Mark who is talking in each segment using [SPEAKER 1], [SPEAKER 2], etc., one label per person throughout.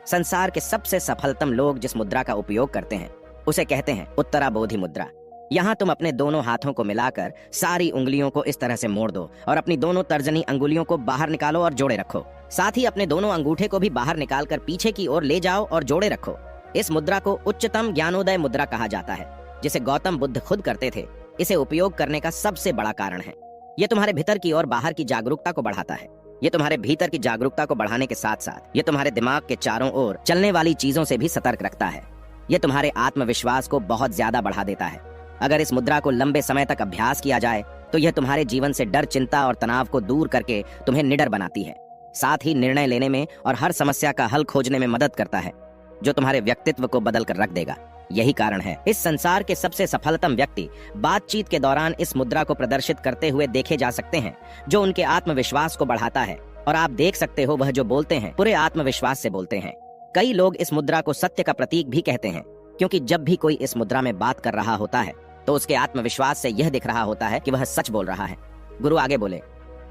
[SPEAKER 1] संसार के सबसे सफलतम लोग जिस मुद्रा का उपयोग करते हैं उसे कहते हैं उत्तराबोधि मुद्रा। यहाँ तुम अपने दोनों हाथों को मिलाकर सारी उंगलियों को इस तरह से मोड़ दो और अपनी दोनों तर्जनी अंगुलियों को बाहर निकालो और जोड़े रखो। साथ ही अपने दोनों अंगूठे को भी बाहर निकालकर पीछे की ओर ले जाओ और जोड़े रखो। इस मुद्रा को उच्चतम ज्ञानोदय मुद्रा कहा जाता है, जिसे गौतम बुद्ध खुद करते थे। इसे उपयोग करने का सबसे बड़ा कारण है, ये तुम्हारे भीतर की और बाहर की जागरूकता को बढ़ाता है। ये तुम्हारे भीतर की जागरूकता को बढ़ाने के साथ साथ ये तुम्हारे दिमाग के चारों ओर चलने वाली चीजों से भी सतर्क रखता है। ये तुम्हारे आत्मविश्वास को बहुत ज्यादा बढ़ा देता है। अगर इस मुद्रा को लंबे समय तक अभ्यास किया जाए तो यह तुम्हारे जीवन से डर, चिंता और तनाव को दूर करके तुम्हें निडर बनाती है। साथ ही निर्णय लेने में और हर समस्या का हल खोजने में मदद करता है, जो तुम्हारे व्यक्तित्व को बदल कर रख देगा। यही कारण है इस संसार के सबसे सफलतम व्यक्ति बातचीत के दौरान इस मुद्रा को प्रदर्शित करते हुए देखे जा सकते हैं, जो उनके आत्मविश्वास को बढ़ाता है। और आप देख सकते हो वह जो बोलते हैं पूरे आत्मविश्वास से बोलते हैं। कई लोग इस मुद्रा को सत्य का प्रतीक भी कहते हैं, क्योंकि जब भी कोई इस मुद्रा में बात कर रहा होता है तो उसके आत्मविश्वास से यह दिख रहा होता है कि वह सच बोल रहा है। गुरु आगे बोले,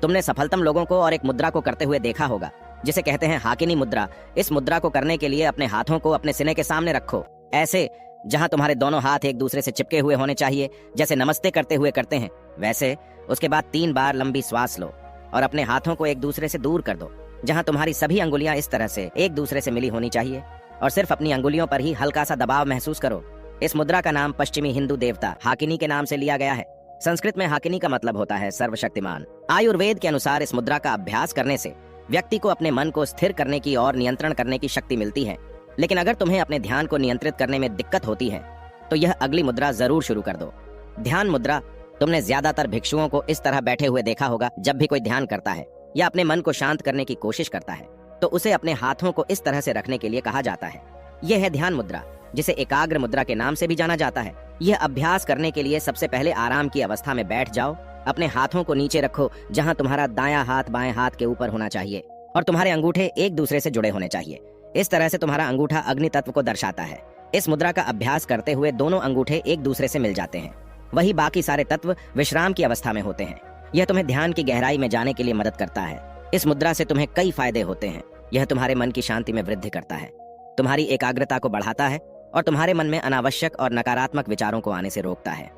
[SPEAKER 1] तुमने सफलतम लोगों को और एक मुद्रा को करते हुए देखा होगा जिसे कहते हैं हाकिनी मुद्रा। इस मुद्रा को करने के लिए अपने हाथों को अपने सीने के सामने रखो, ऐसे जहां तुम्हारे दोनों हाथ एक दूसरे से चिपके हुए होने चाहिए, जैसे नमस्ते करते हुए करते हैं वैसे। उसके बाद 3 बार लंबी श्वास लो और अपने हाथों को एक दूसरे से दूर कर दो, जहां तुम्हारी सभी अंगुलियां इस तरह से एक दूसरे से मिली होनी चाहिए, और सिर्फ अपनी अंगुलियों पर ही हल्का सा दबाव महसूस करो। इस मुद्रा का नाम पश्चिमी हिंदू देवता हाकिनी के नाम से लिया गया है। संस्कृत में हाकिनी का मतलब होता है सर्वशक्तिमान। आयुर्वेद के अनुसार इस मुद्रा का अभ्यास करने से व्यक्ति को अपने मन को स्थिर करने की और नियंत्रण करने की शक्ति मिलती है। लेकिन अगर तुम्हें अपने ध्यान को नियंत्रित करने में दिक्कत होती है तो यह अगली मुद्रा जरूर शुरू कर दो, ध्यान मुद्रा। तुमने ज्यादातर भिक्षुओं को इस तरह बैठे हुए देखा होगा। जब भी कोई ध्यान करता है या अपने मन को शांत करने की कोशिश करता है तो उसे अपने हाथों को इस तरह से रखने के लिए कहा जाता है। यह है ध्यान मुद्रा, जिसे एकाग्र मुद्रा के नाम से भी जाना जाता है। यह अभ्यास करने के लिए सबसे पहले आराम की अवस्था में बैठ जाओ। अपने हाथों को नीचे रखो, जहां तुम्हारा दायां हाथ बाएं हाथ के ऊपर होना चाहिए और तुम्हारे अंगूठे एक दूसरे से जुड़े होने चाहिए। इस तरह से तुम्हारा अंगूठा अग्नि तत्व को दर्शाता है। इस मुद्रा का अभ्यास करते हुए दोनों अंगूठे एक दूसरे से मिल जाते हैं। वही बाकी सारे तत्व विश्राम की अवस्था में होते हैं। यह तुम्हें ध्यान की गहराई में जाने के लिए मदद करता है। इस मुद्रा से तुम्हें कई फायदे होते हैं। यह तुम्हारे मन की शांति में वृद्धि करता है, तुम्हारी एकाग्रता को बढ़ाता है और तुम्हारे मन में अनावश्यक और नकारात्मक विचारों को आने से रोकता है।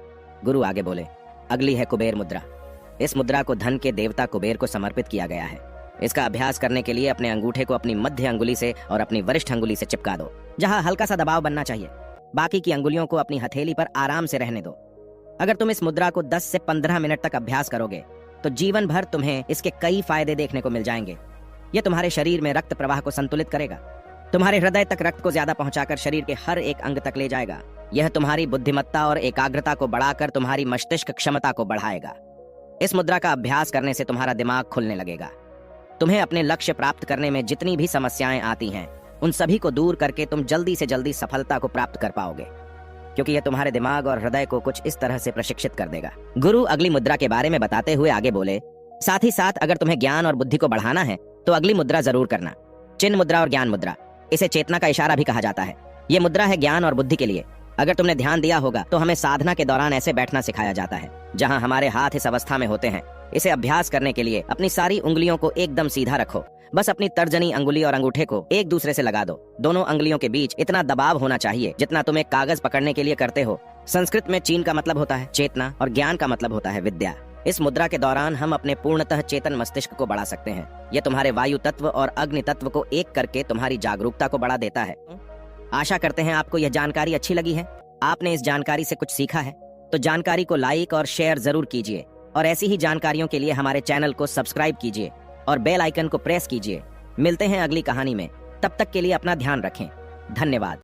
[SPEAKER 1] गुरु आगे बोले, अगली है कुबेर मुद्रा। इस मुद्रा को धन के देवता कुबेर को समर्पित किया गया है। इसका अभ्यास करने के लिए अपने अंगूठे को अपनी मध्य अंगुली से और अपनी वरिष्ठ अंगुली से चिपका दो, जहां हल्का सा दबाव बनना चाहिए। बाकी की अंगुलियों को अपनी हथेली पर आराम से रहने दो। अगर तुम इस मुद्रा को 10 से 15 मिनट तक अभ्यास करोगे तो जीवन भर तुम्हें इसके कई फायदे देखने को मिल जाएंगे। यह तुम्हारे शरीर में रक्त प्रवाह को संतुलित करेगा, तुम्हारे हृदय तक रक्त को ज्यादा पहुंचाकर शरीर के हर एक अंग तक ले जाएगा। यह तुम्हारी बुद्धिमत्ता और एकाग्रता को बढ़ाकर तुम्हारी मस्तिष्क क्षमता को बढ़ाएगा। इस मुद्रा का अभ्यास करने से तुम्हारा दिमाग खुलने लगेगा। तुम्हें अपने लक्ष्य प्राप्त करने में जितनी भी समस्याएं आती हैं उन सभी को दूर करके तुम जल्दी से जल्दी सफलता को प्राप्त कर पाओगे, क्योंकि यह तुम्हारे दिमाग और हृदय को कुछ इस तरह से प्रशिक्षित कर देगा। गुरु अगली मुद्रा के बारे में बताते हुए आगे बोले, साथ ही साथ अगर तुम्हें ज्ञान और बुद्धि को बढ़ाना है तो अगली मुद्रा जरूर करना, चिन्ह मुद्रा और ज्ञान मुद्रा। इसे चेतना का इशारा भी कहा जाता है। ये मुद्रा है ज्ञान और बुद्धि के लिए। अगर तुमने ध्यान दिया होगा तो हमें साधना के दौरान ऐसे बैठना सिखाया जाता है, जहां हमारे हाथ इस अवस्था में होते हैं। इसे अभ्यास करने के लिए अपनी सारी उंगलियों को एकदम सीधा रखो। बस अपनी तर्जनी अंगुली और अंगूठे को एक दूसरे से लगा दो। दोनों अंगुलियों के बीच इतना दबाव होना चाहिए जितना तुम एक कागज पकड़ने के लिए करते हो। संस्कृत में चीन का मतलब होता है चेतना और ज्ञान का मतलब होता है विद्या। इस मुद्रा के दौरान हम अपने पूर्णतः चेतन मस्तिष्क को बढ़ा सकते हैं। यह तुम्हारे वायु तत्व और अग्नि तत्व को एक करके तुम्हारी जागरूकता को बढ़ा देता है। आशा करते हैं आपको यह जानकारी अच्छी लगी है। आपने इस जानकारी से कुछ सीखा है तो जानकारी को लाइक और शेयर जरूर कीजिए, और ऐसी ही जानकारियों के लिए हमारे चैनल को सब्सक्राइब कीजिए और बेल आइकन को प्रेस कीजिए। मिलते हैं अगली कहानी में, तब तक के लिए अपना ध्यान रखें। धन्यवाद।